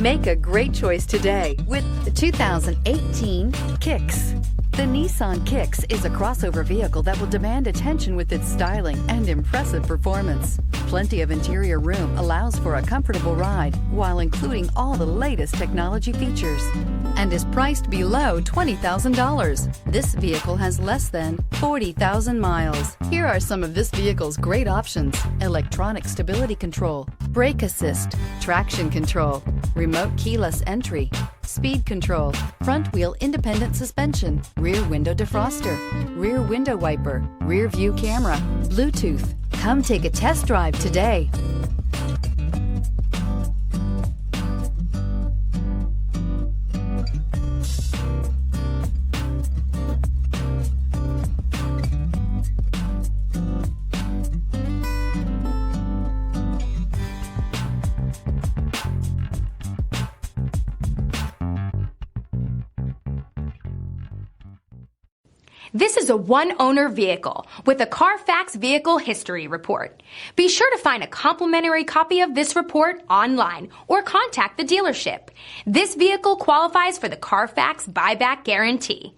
Make a great choice today with the 2018 Kicks. The Nissan Kicks is a crossover vehicle that will demand attention with its styling and impressive performance. Plenty of interior room allows for a comfortable ride while including all the latest technology features and is priced below $20,000. This vehicle has less than 40,000 miles. Here are some of this vehicle's great options: electronic stability control, brake assist, traction control, remote keyless entry, speed control, front wheel independent suspension, rear window defroster, rear window wiper, rear view camera, Bluetooth. Come take a test drive today. This is a one-owner vehicle with a CARFAX Vehicle History Report. Be sure to find a complimentary copy of this report online or contact the dealership. This vehicle qualifies for the CARFAX Buyback Guarantee.